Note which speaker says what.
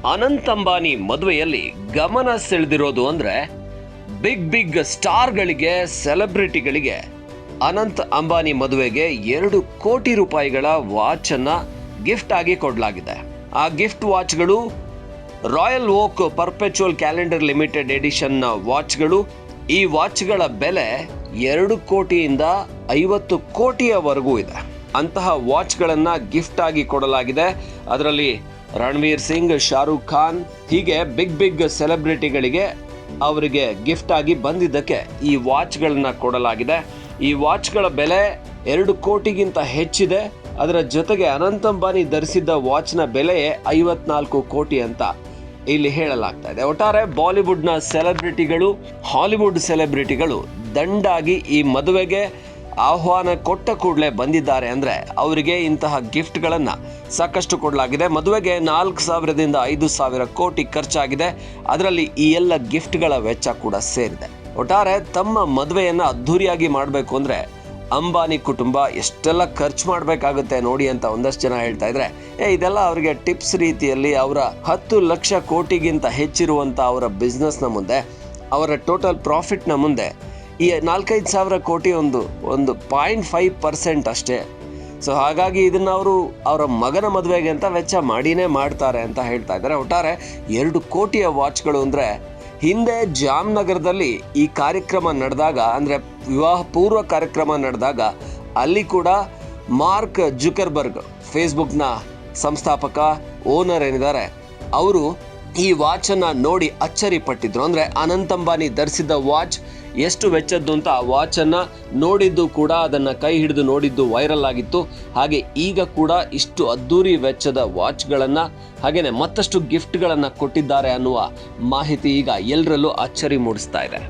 Speaker 1: ಅನಂತ್ ಅಂಬಾನಿ ಮದುವೆಯಲ್ಲಿ ಗಮನ ಸೆಳೆದಿರೋದು ಅಂದ್ರೆ ಬಿಗ್ ಸ್ಟಾರ್ಗಳಿಗೆ, ಸೆಲೆಬ್ರಿಟಿಗಳಿಗೆ ಅನಂತ್ ಅಂಬಾನಿ ಮದುವೆಗೆ 2 ಕೋಟಿ ರೂಪಾಯಿಗಳ ವಾಚ್ ಅನ್ನ ಗಿಫ್ಟ್ ಆಗಿ ಕೊಡಲಾಗಿದೆ. ಆ ಗಿಫ್ಟ್ ವಾಚ್ಗಳು Royal Oak Perpetual Calendar limited edition ವಾಚ್ಗಳು. ಈ ವಾಚ್ಗಳ ಬೆಲೆ 2 ಕೋಟಿಯಿಂದ 50 ಕೋಟಿಯವರೆಗೂ ಇದೆ. ಅಂತಹ ವಾಚ್ಗಳನ್ನ ಗಿಫ್ಟ್ ಆಗಿ ಕೊಡಲಾಗಿದೆ. ಅದರಲ್ಲಿ ರಣವೀರ್ ಸಿಂಗ್, ಶಾರುಖ್ ಖಾನ್ ಹೀಗೆ ಬಿಗ್ ಸೆಲೆಬ್ರಿಟಿಗಳಿಗೆ ಅವರಿಗೆ ಗಿಫ್ಟ್ ಆಗಿ ಬಂದಿದ್ದಕ್ಕೆ ಈ ವಾಚ್ಗಳನ್ನ ಕೊಡಲಾಗಿದೆ. ಈ ವಾಚ್ಗಳ ಬೆಲೆ 2 ಕೋಟಿಗಿಂತ ಹೆಚ್ಚಿದೆ. ಅದರ ಜೊತೆಗೆ ಅನಂತ್ ಅಂಬಾನಿ ಧರಿಸಿದ್ದ ವಾಚ್ನ ಬೆಲೆ 54 ಕೋಟಿ ಅಂತ ಇಲ್ಲಿ ಹೇಳಲಾಗ್ತಾ ಇದೆ. ಒಟ್ಟಾರೆ ಬಾಲಿವುಡ್ನ ಸೆಲೆಬ್ರಿಟಿಗಳು, ಹಾಲಿವುಡ್ ಸೆಲೆಬ್ರಿಟಿಗಳು ದಂಡಾಗಿ ಈ ಮದುವೆಗೆ ಆಹ್ವಾನ ಕೊಟ್ಟ ಕೂಡಲೇ ಬಂದಿದ್ದಾರೆ ಅಂದ್ರೆ ಅವರಿಗೆ ಇಂತಹ ಗಿಫ್ಟ್ಗಳನ್ನು ಸಾಕಷ್ಟು ಕೊಡಲಾಗಿದೆ. ಮದುವೆಗೆ 4,000ದಿಂದ 5,000 ಕೋಟಿ ಖರ್ಚಾಗಿದೆ. ಅದರಲ್ಲಿ ಈ ಎಲ್ಲ ಗಿಫ್ಟ್ಗಳ ವೆಚ್ಚ ಕೂಡ ಸೇರಿದೆ. ಒಟ್ಟಾರೆ ತಮ್ಮ ಮದುವೆಯನ್ನ ಅದ್ಧೂರಿಯಾಗಿ ಮಾಡಬೇಕು ಅಂದ್ರೆ ಅಂಬಾನಿ ಕುಟುಂಬ ಎಷ್ಟೆಲ್ಲ ಖರ್ಚು ಮಾಡಬೇಕಾಗುತ್ತೆ ನೋಡಿ ಅಂತ ಒಂದಷ್ಟು ಜನ ಹೇಳ್ತಾ ಇದ್ರೆ, ಇದೆಲ್ಲ ಅವರಿಗೆ ಟಿಪ್ಸ್ ರೀತಿಯಲ್ಲಿ ಅವರ 10 ಲಕ್ಷ ಕೋಟಿಗಿಂತ ಹೆಚ್ಚಿರುವಂತ ಅವರ ಬಿಸ್ನೆಸ್ನ ಮುಂದೆ, ಅವರ ಟೋಟಲ್ ಪ್ರಾಫಿಟ್ನ ಮುಂದೆ ಈ 4-5 ಸಾವಿರ ಕೋಟಿ ಒಂದು 0.5% ಅಷ್ಟೇ. ಸೊ ಹಾಗಾಗಿ ಇದನ್ನ ಅವರು ಅವರ ಮಗನ ಮದುವೆಗೆ ಅಂತ ವೆಚ್ಚ ಮಾಡಿನೇ ಮಾಡ್ತಾರೆ ಅಂತ ಹೇಳ್ತಾ ಇದ್ದಾರೆ. ಒಟ್ಟಾರೆ 2 ಕೋಟಿಯ ವಾಚ್ಗಳು ಅಂದ್ರೆ ಹಿಂದೆ ಜಾಮ್ನಗರದಲ್ಲಿ ಈ ಕಾರ್ಯಕ್ರಮ ನಡೆದಾಗ, ಅಂದ್ರೆ ವಿವಾಹ ಪೂರ್ವ ಕಾರ್ಯಕ್ರಮ ನಡೆದಾಗ, ಅಲ್ಲಿ ಕೂಡ ಮಾರ್ಕ್ ಜುಕರ್ಬರ್ಗ್, ಫೇಸ್ಬುಕ್ನ ಸಂಸ್ಥಾಪಕ, ಓನರ್ ಏನಿದ್ದಾರೆ, ಅವರು ಈ ವಾಚನ್ನ ನೋಡಿ ಅಚ್ಚರಿ ಪಟ್ಟಿದ್ರು. ಅಂದ್ರೆ ಅನಂತ್ ಅಂಬಾನಿ ಧರಿಸಿದ್ದ ವಾಚ್ ಎಷ್ಟು ವೆಚ್ಚದ್ದು ಅಂತ ಆ ವಾಚನ್ನ ನೋಡಿದ್ದು ಕೂಡ, ಅದನ್ನ ಕೈ ಹಿಡಿದು ನೋಡಿದ್ದು ವೈರಲ್ ಆಗಿತ್ತು. ಹಾಗೆ ಈಗ ಕೂಡ ಇಷ್ಟು ಅದ್ದೂರಿ ವೆಚ್ಚದ ವಾಚ್ಗಳನ್ನ ಹಾಗೇನೆ ಮತ್ತಷ್ಟು ಗಿಫ್ಟ್ಗಳನ್ನ ಕೊಟ್ಟಿದ್ದಾರೆ ಅನ್ನುವ ಮಾಹಿತಿ ಈಗ ಎಲ್ಲರಲ್ಲೂ ಅಚ್ಚರಿ ಮೂಡಿಸ್ತಾ ಇದೆ.